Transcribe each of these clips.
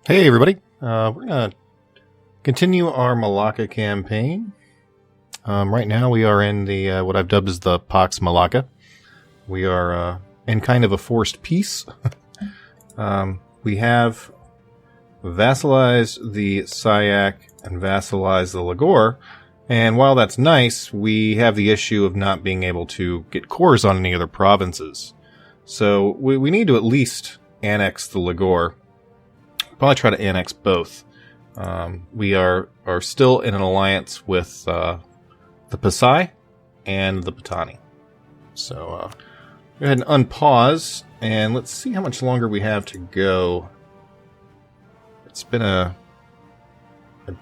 Hey everybody, we're going to continue our Malacca campaign. Right now we are in the what I've dubbed as the Pax Malacca. We are in kind of a forced peace. We have vassalized the Siak and vassalized the Ligor, and while that's nice, we have the issue of not being able to get cores on any other provinces. So we need to at least annex the Ligor. Probably try to annex both. We are still in an alliance with the Pasai and the Patani. So go ahead and unpause, and let's see how much longer we have to go. It's been a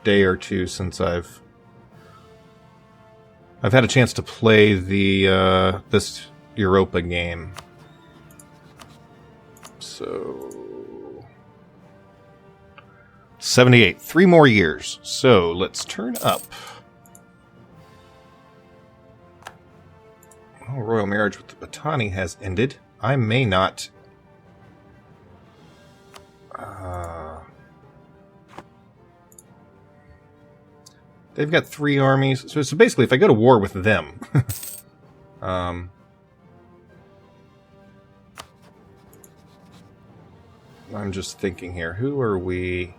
day or two since I've had a chance to play the this Europa game. So 78. 3 more years. So let's turn up. Oh, royal marriage with the Patani has ended. I may not. They've got 3 armies. So basically, if I go to war with them, I'm just thinking here. Who are we?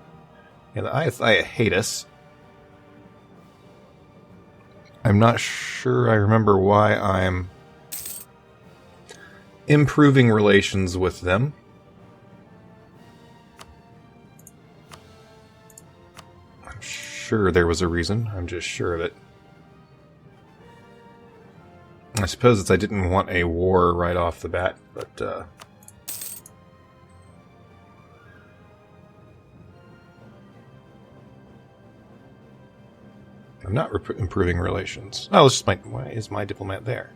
Yeah, the Ayatthaya hate us. I'm not sure I remember why I'm improving relations with them. I'm sure there was a reason. I'm just sure of it. I suppose it's I didn't want a war right off the bat, but I'm not improving relations. Oh, this is why is my diplomat there?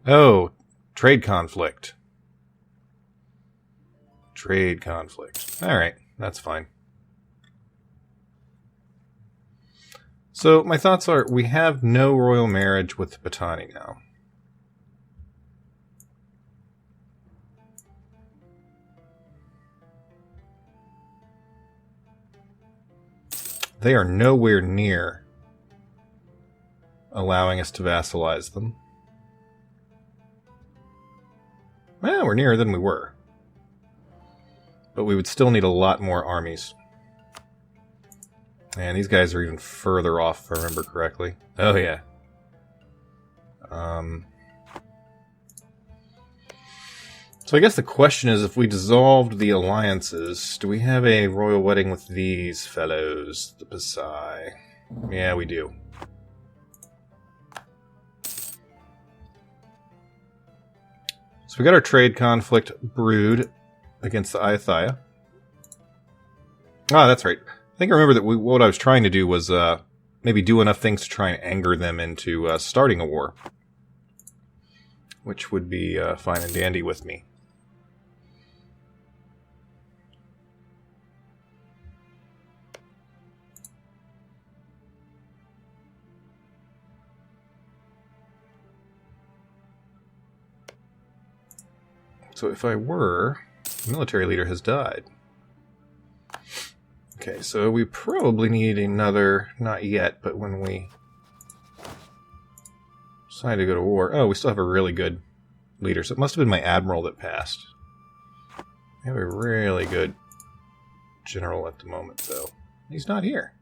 Oh, trade conflict. Trade conflict. Alright, that's fine. So, my thoughts are, we have no royal marriage with the Patani now. They are nowhere near allowing us to vassalize them. Well, we're nearer than we were. But we would still need a lot more armies. And these guys are even further off, if I remember correctly. Oh, yeah. So I guess the question is, if we dissolved the alliances, do we have a royal wedding with these fellows, the Pasai? Yeah, we do. So we got our trade conflict brewed against the Ayatthaya. Ah, that's right. I think I remember that what I was trying to do was maybe do enough things to try and anger them into starting a war. Which would be fine and dandy with me. So if I were, the military leader has died. Okay, so we probably need another, not yet, but when we decide to go to war. Oh, we still have a really good leader. So it must have been my admiral that passed. We have a really good general at the moment, though. He's not here.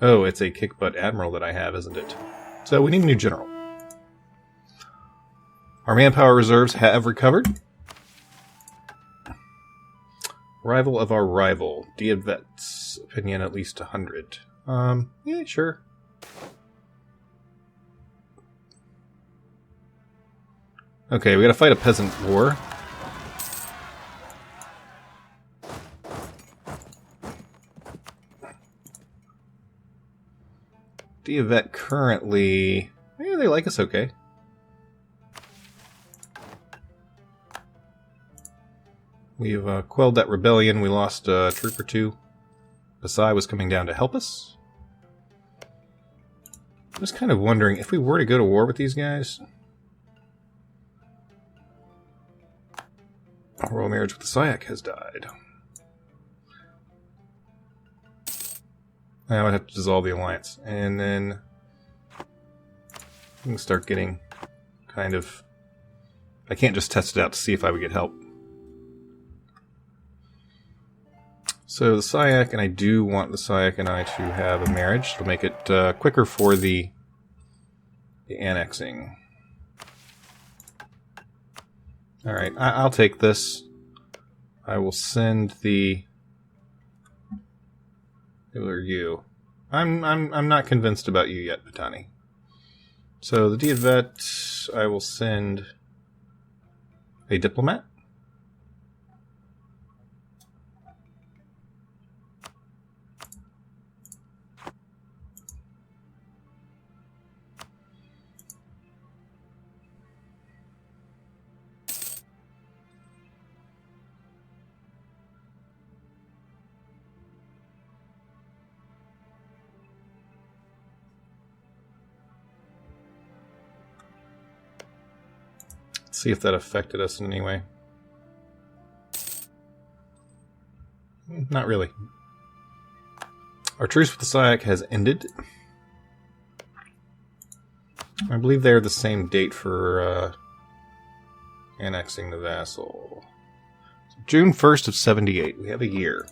Oh, it's a kick-butt admiral that I have, isn't it? So we need a new general. Our manpower reserves have recovered. Rival of our rival. Diavet's opinion at least 100. Yeah, sure. Okay, we gotta fight a peasant war. Diavet currently... Yeah, they like us okay. We've quelled that rebellion. We lost a troop or two. Pasai was coming down to help us. I'm just kind of wondering if we were to go to war with these guys. Our royal marriage with the Siak has died. I would have to dissolve the alliance. And then we can start getting kind of... I can't just test it out to see if I would get help. So the Siak, and I do want the Siak and I to have a marriage. It'll make it quicker for the annexing. Alright, I'll take this. I will send the... Who are you? I'm not convinced about you yet, Patani. So the Diavet, I will send a diplomat. See if that affected us in any way. Not really. Our truce with the Siak has ended. I believe they're the same date for annexing the vassal. So June 1st of 78. We have a year.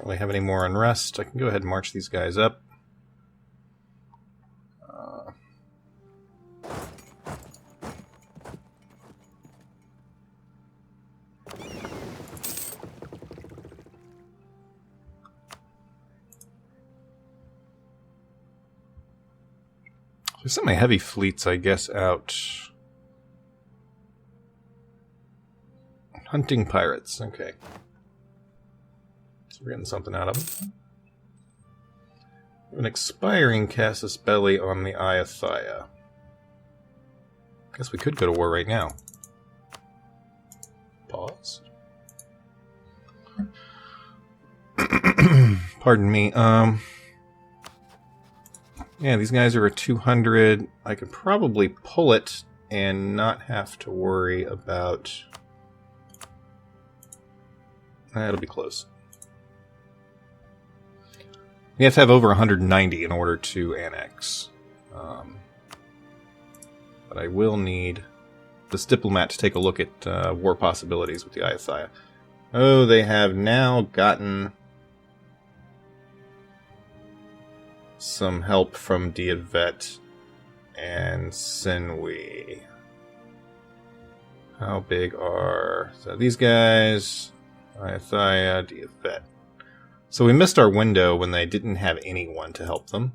Really have any more unrest. I can go ahead and march these guys up. I sent my heavy fleets, I guess, out hunting pirates. Okay. We're getting something out of it. An expiring Casus Belli on the Ayathaya. Guess we could go to war right now. Pause. Pardon me. Yeah, these guys are a 200. I could probably pull it and not have to worry about... That'll be close. You have to have over 190 in order to annex. But I will need this diplomat to take a look at war possibilities with the Ayathaya. Oh, they have now gotten some help from Diavet and Sinwi. How big are... So these guys... Ayathaya, Diavet. So we missed our window when they didn't have anyone to help them.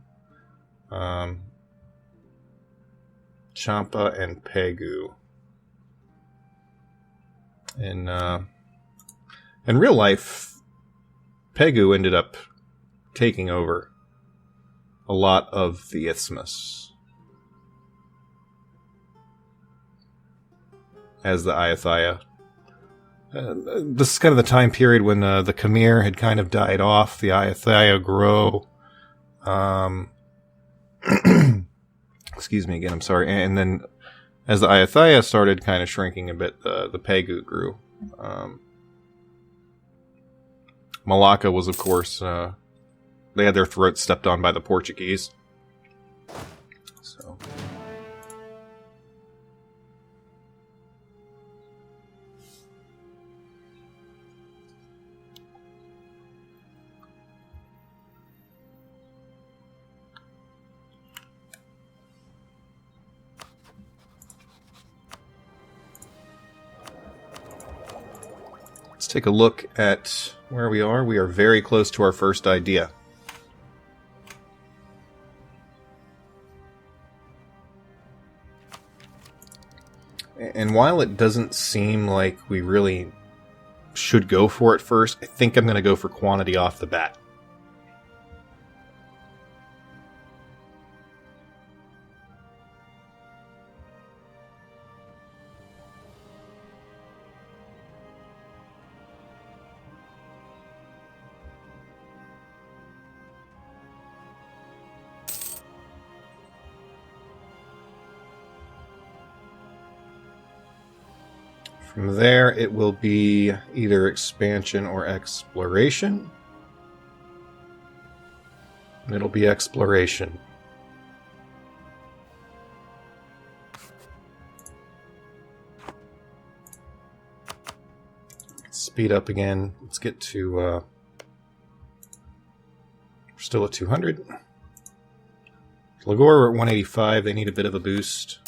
Champa and Pegu. In real life, Pegu ended up taking over a lot of the isthmus as the Ayathaya. This is kind of the time period when the Khmer had kind of died off. The Ayathaya grow. Excuse me again, I'm sorry. And then as the Ayathaya started kind of shrinking a bit, the Pegu grew. Malacca was, of course, they had their throats stepped on by the Portuguese. So... Let's take a look at where we are. We are very close to our first idea. And while it doesn't seem like we really should go for it first, I think I'm going to go for quantity off the bat. From there, it will be either expansion or exploration. It'll be exploration. Speed up again. Let's get to... we're still at 200. Ligor, we're at 185. They need a bit of a boost.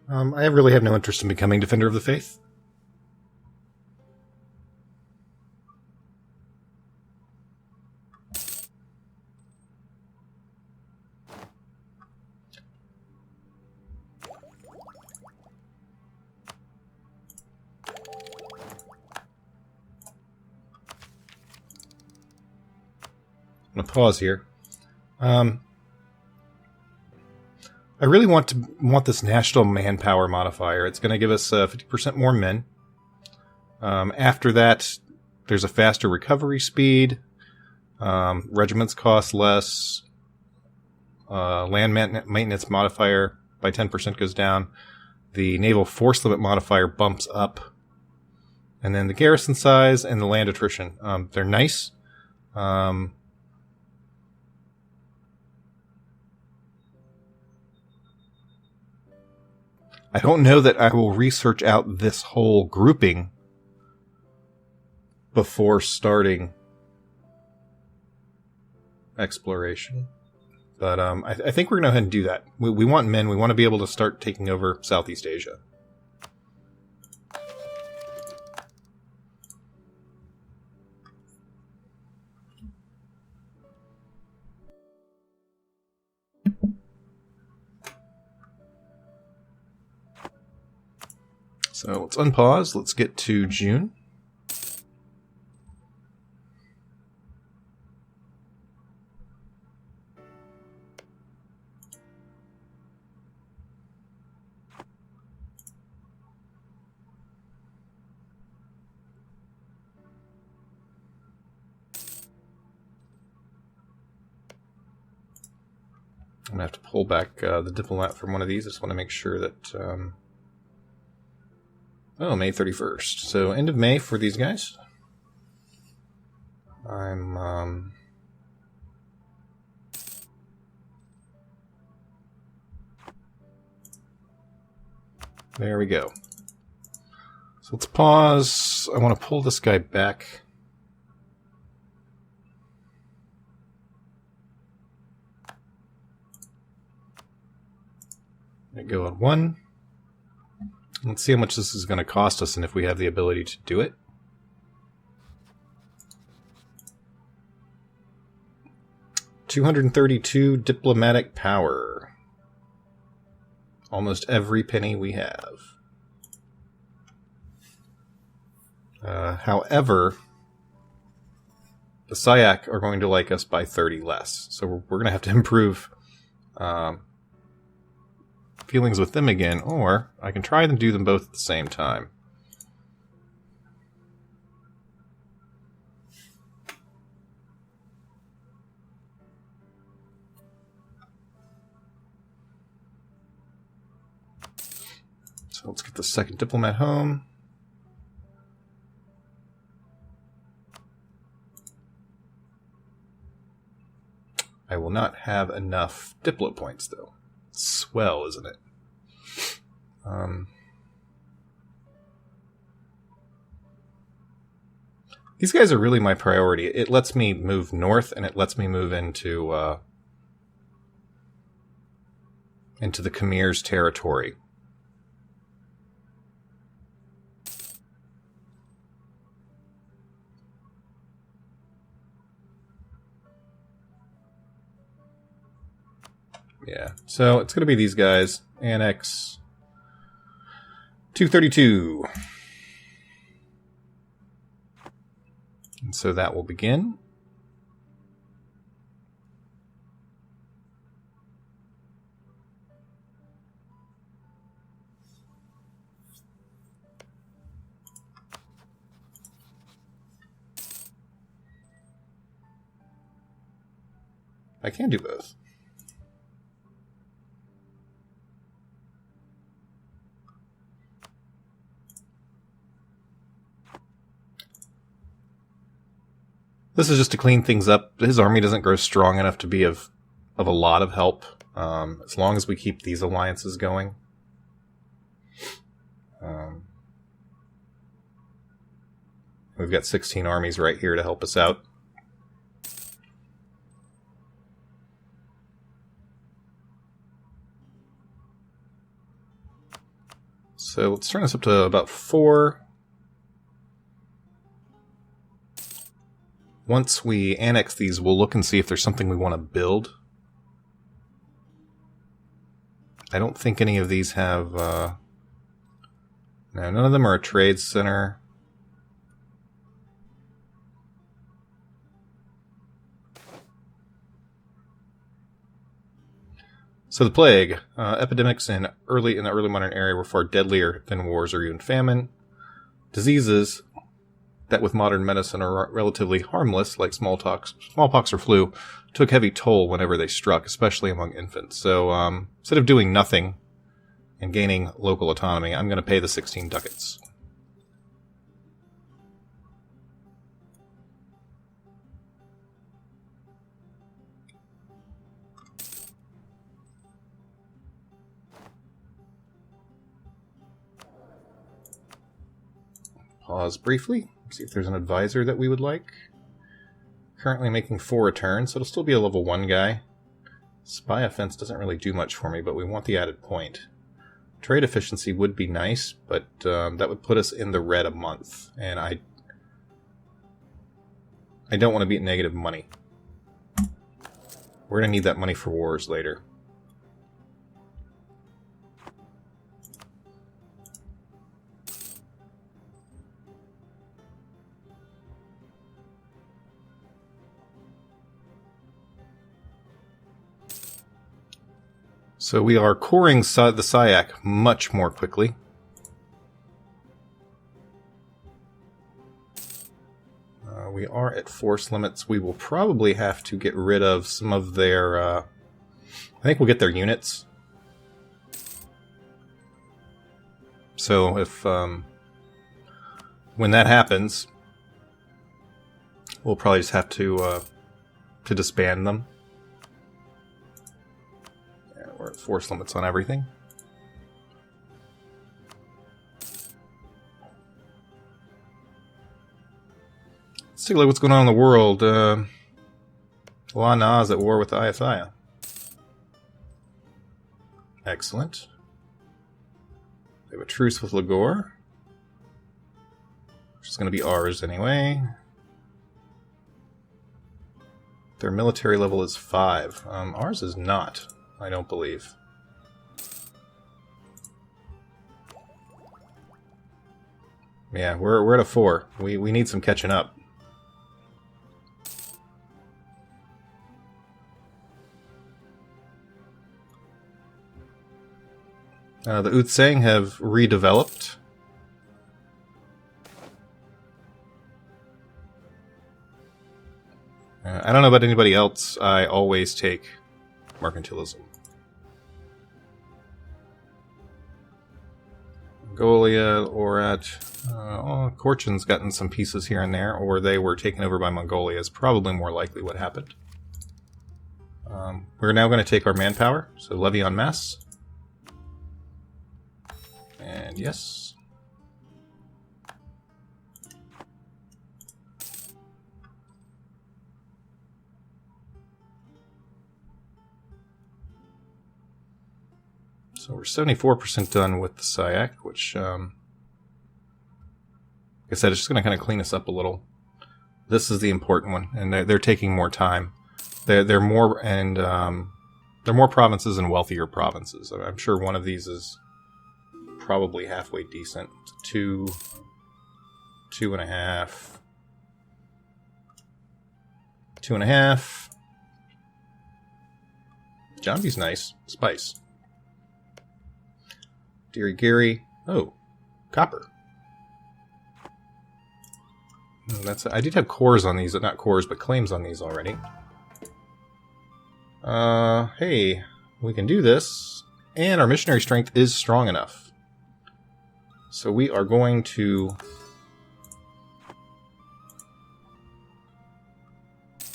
I really have no interest in becoming Defender of the Faith. I'm going to pause here. I really want this national manpower modifier. It's going to give us 50% more men. After that, there's a faster recovery speed. Regiments cost less. Land maintenance modifier by 10% goes down. The naval force limit modifier bumps up. And then the garrison size and the land attrition. They're nice. I don't know that I will research out this whole grouping before starting exploration. But I think we're going to go ahead and do that. We want men. We want to be able to start taking over Southeast Asia. So let's unpause. Let's get to June. I'm going to have to pull back the diplomat from one of these. I just want to make sure that... Oh, May 31st. So end of May for these guys. There we go. So let's pause. I want to pull this guy back. Go on 1. Let's see how much this is going to cost us and if we have the ability to do it. $232 diplomatic power. Almost every penny we have. However, the Siak are going to like us by 30 less. So we're going to have to improve feelings with them again, or I can try and do them both at the same time. So let's get the second diplomat home. I will not have enough diplo points, though. Swell, isn't it? These guys are really my priority. It lets me move north, and it lets me move into the Khmer's territory. Yeah, so it's going to be these guys. Annex 232. And so that will begin. I can do both. This is just to clean things up. His army doesn't grow strong enough to be of a lot of help, as long as we keep these alliances going. We've got 16 armies right here to help us out. So let's turn this up to about 4. Once we annex these, we'll look and see if there's something we want to build. I don't think any of these have... no, none of them are a trade center. So the plague, epidemics in the early modern era were far deadlier than wars or even famine. Diseases that with modern medicine are relatively harmless, like smallpox or flu, took heavy toll whenever they struck, especially among infants. So instead of doing nothing and gaining local autonomy, I'm going to pay the 16 ducats. Pause briefly, see if there's an advisor that we would like. Currently making 4 returns, so it'll still be a level 1 guy. Spy offense doesn't really do much for me, but we want the added point. Trade efficiency would be nice, but that would put us in the red a month, and I don't want to be at negative money. We're going to need that money for wars later. So we are coring the Siak much more quickly. We are at force limits. We will probably have to get rid of some of their... I think we'll get their units. So if... when that happens, we'll probably just have to disband them. We're at force limits on everything. Let's take a look at what's going on in the world. La is at war with the ISI. Excellent. We have a truce with Ligor, which is going to be ours anyway. Their military level is 5. Ours is not. I don't believe. Yeah, we're at a 4. We need some catching up. The Utsang have redeveloped. I don't know about anybody else. I always take mercantilism. Mongolia, Orat. Korchin's gotten some pieces here and there, or they were taken over by Mongolia is probably more likely what happened. We're now going to take our manpower, so levy en masse. And yes. So we're 74% done with the Siak, which, like I said, it's just going to kind of clean us up a little. This is the important one, and they're taking more time. They're more, and They're more provinces and wealthier provinces. I'm sure one of these is probably halfway decent. 2, 2.5, 2.5. Jambi's nice. Spice. Deary Gary. Oh, copper. I did have cores on these, not cores, but claims on these already. Hey, we can do this, and our missionary strength is strong enough. So we are going to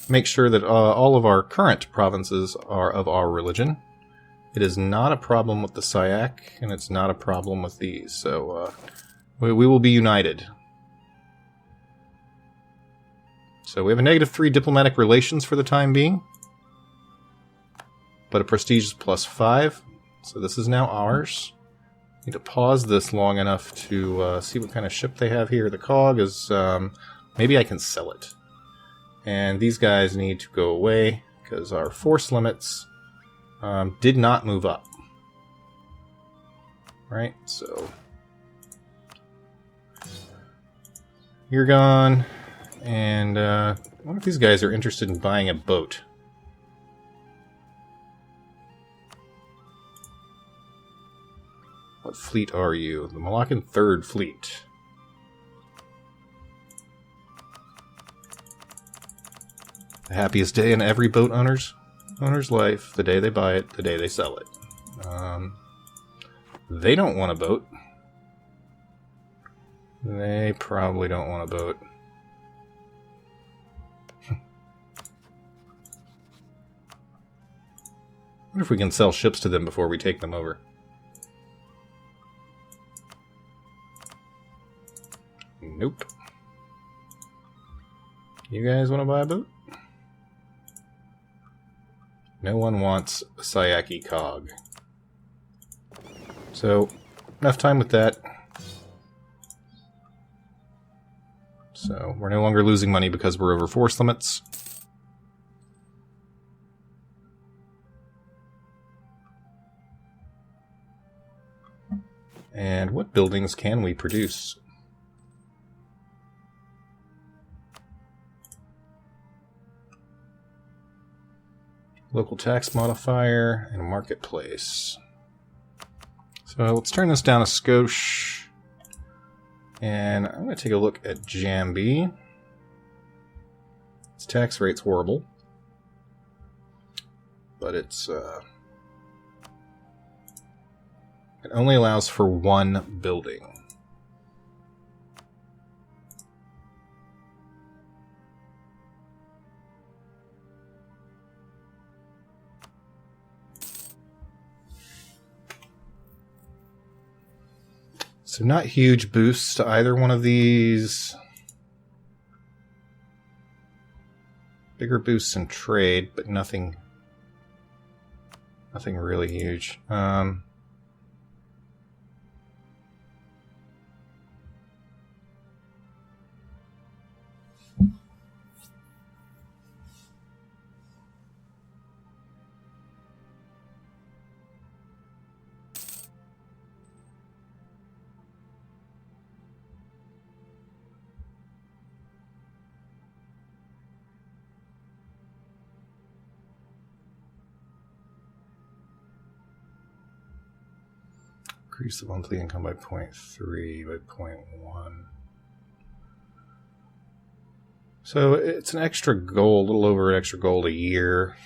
make sure that all of our current provinces are of our religion. It is not a problem with the Siak, and it's not a problem with these, so we will be united. So we have a -3 diplomatic relations for the time being, but a prestige is +5, so this is now ours. Need to pause this long enough to see what kind of ship they have here. The cog is, maybe I can sell it. And these guys need to go away, because our force limits did not move up. Right, so you're gone. And I wonder if these guys are interested in buying a boat. What fleet are you? The Malaccan 3rd Fleet. The happiest day in every boat owner's life. The day they buy it, the day they sell it. They don't want a boat. They probably don't want a boat. I wonder if we can sell ships to them before we take them over. Nope. You guys want to buy a boat? No one wants a Siaki cog. So, enough time with that. So, we're no longer losing money because we're over force limits. And what buildings can we produce? Local tax modifier and a marketplace. So let's turn this down a skosh. And I'm going to take a look at Jambi. Its tax rate's horrible. But it's it only allows for one building. So not huge boosts to either one of these. Bigger boosts in trade, but nothing really huge. Increase the monthly income by 0.3, by 0.1. So it's an extra gold, a little over an extra gold a year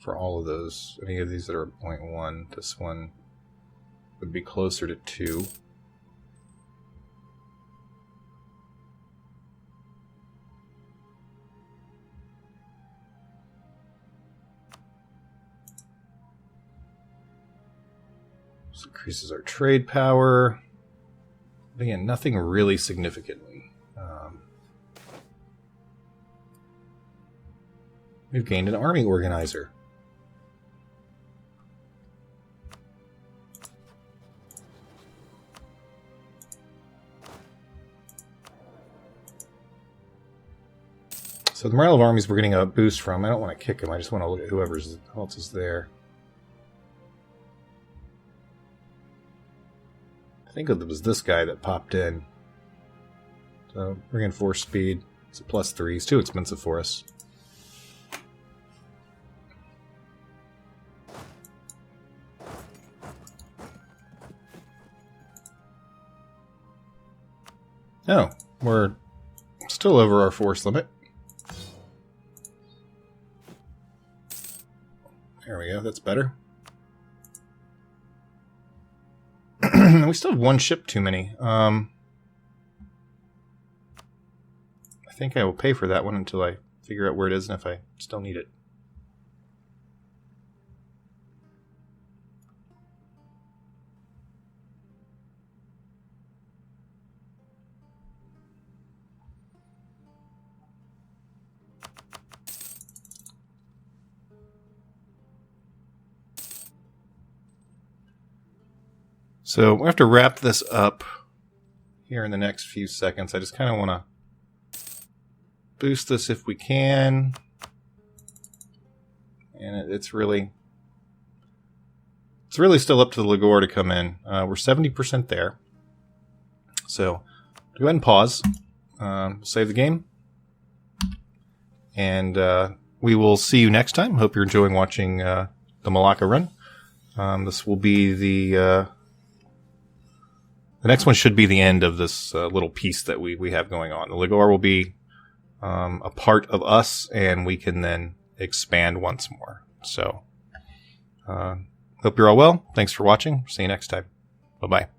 for all of those. Any of these that are at 0.1, this one would be closer to 2. This increases our trade power. But again, nothing really significantly. We've gained an army organizer. So the morale of armies we're getting a boost from. I don't want to kick them. I just want to look at who else is there. I think it was this guy that popped in. So reinforced speed. It's a +3. It's too expensive for us. Oh, we're still over our force limit. There we go, that's better. We still have one ship too many. I think I will pay for that one until I figure out where it is and if I still need it. So we have to wrap this up here in the next few seconds. I just kind of want to boost this if we can. And it's really still up to the Ligor to come in. We're 70% there. So go ahead and pause. Save the game. And we will see you next time. Hope you're enjoying watching the Malacca run. This will be the next one should be the end of this little piece that we have going on. The Ligor will be a part of us, and we can then expand once more. So, hope you're all well. Thanks for watching. See you next time. Bye-bye.